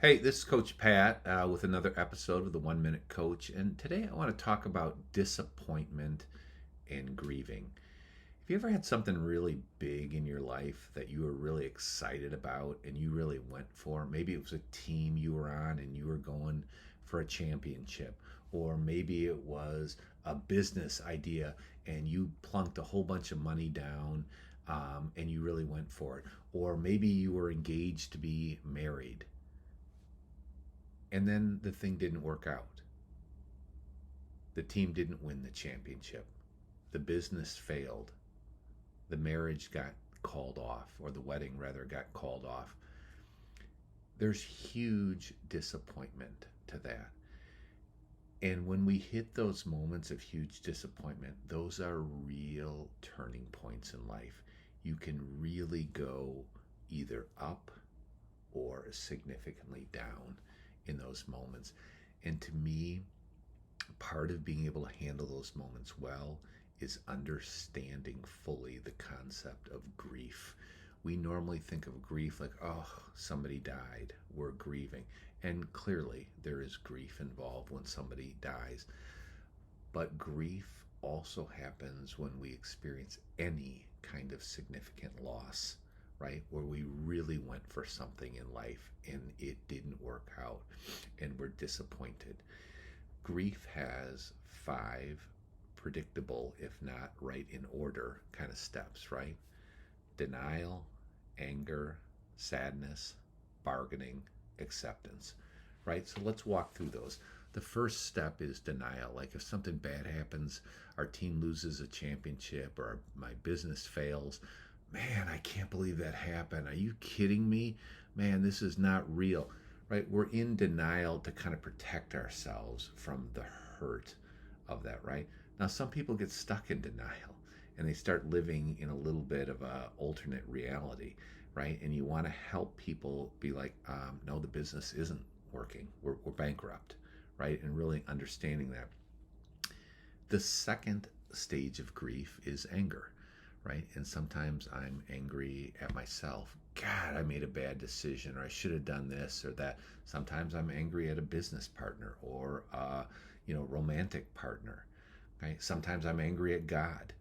Hey, this is Coach Pat with another episode of the 1 Minute Coach. And today I want to talk about disappointment and grieving. Have you ever had something really big in your life that you were really excited about and you really went for? Maybe it was a team you were on and you were going for a championship, or maybe it was a business idea and you plunked a whole bunch of money down and you really went for it, or maybe you were engaged to be married and then the thing didn't work out. The team didn't win the championship. The business failed. The marriage got called off, or the wedding rather got called off. There's huge disappointment to that. And when we hit those moments of huge disappointment, those are real turning points in life. You can really go either up or significantly down in those moments. And to me, part of being able to handle those moments well is understanding fully the concept of grief. We normally think of grief like, oh, somebody died, we're grieving. And clearly, there is grief involved when somebody dies. But grief also happens when we experience any kind of significant loss, right? Where we really went for something in life and it didn't work out and we're disappointed. Grief has five predictable, if not right in order, kind of steps, right? Denial, anger, sadness, bargaining, acceptance, right? So let's walk through those. The first step is denial. Like if something bad happens, our team loses a championship or my business fails, man, I can't believe that happened. Are you kidding me? Man, this is not real, right? We're in denial to kind of protect ourselves from the hurt of that, right? Now, some people get stuck in denial and they start living in a little bit of a alternate reality, right? And you want to help people be like, no, the business isn't working. We're bankrupt, right? And really understanding that. The second stage of grief is anger, right? And sometimes I'm angry at myself. God, I made a bad decision, or I should have done this or that. Sometimes I'm angry at a business partner or romantic partner. Okay, sometimes I'm angry at God.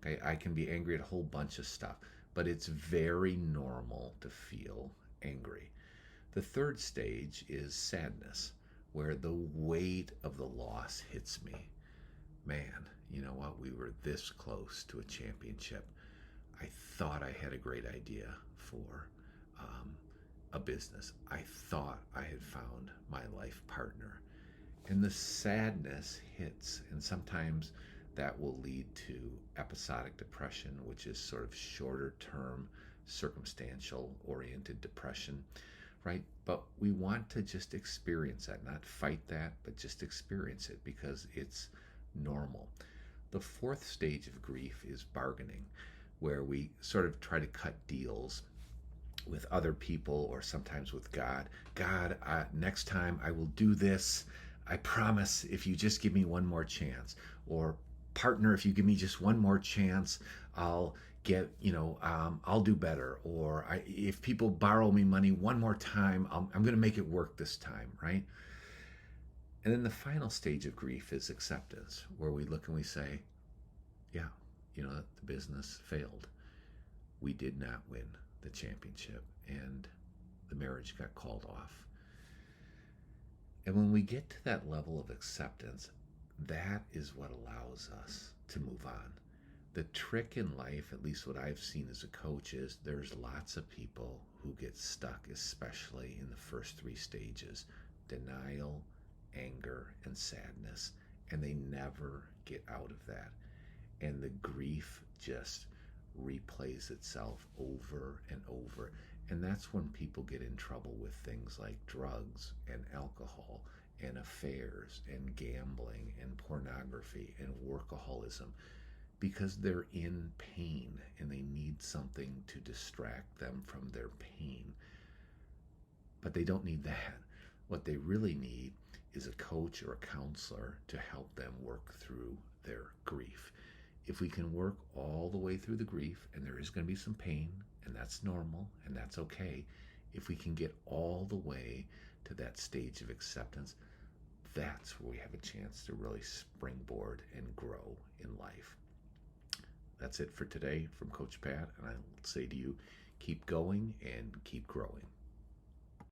Okay, I can be angry at a whole bunch of stuff, but it's very normal to feel angry. The third stage is sadness, where the weight of the loss hits me. Man, you know what? We were this close to a championship. I thought I had a great idea for a business. I thought I had found my life partner. And the sadness hits, and sometimes that will lead to episodic depression, which is sort of shorter term, circumstantial oriented depression, right? But we want to just experience that, not fight that, but just experience it because it's normal. The fourth stage of grief is bargaining, where we sort of try to cut deals with other people or sometimes with God. God, next time I will do this. I promise if you just give me one more chance. Or partner, if you give me just one more chance, I'll I'll do better. Or if people borrow me money one more time, I'm going to make it work this time, right? And then the final stage of grief is acceptance, where we look and we say, yeah, the business failed. We did not win the championship and the marriage got called off. And when we get to that level of acceptance, that is what allows us to move on. The trick in life, at least what I've seen as a coach, is there's lots of people who get stuck, especially in the first three stages: denial, anger, and sadness. And they never get out of that. And the grief just replays itself over and over. And that's when people get in trouble with things like drugs and alcohol and affairs and gambling and pornography and workaholism, because they're in pain and they need something to distract them from their pain. But they don't need that. What they really need is a coach or a counselor to help them work through their grief. If we can work all the way through the grief, and there is going to be some pain, and that's normal, and that's okay. if we can get all the way to that stage of acceptance, that's where we have a chance to really springboard and grow in life. That's it for today from Coach Pat, and I'll say to you, keep going and keep growing.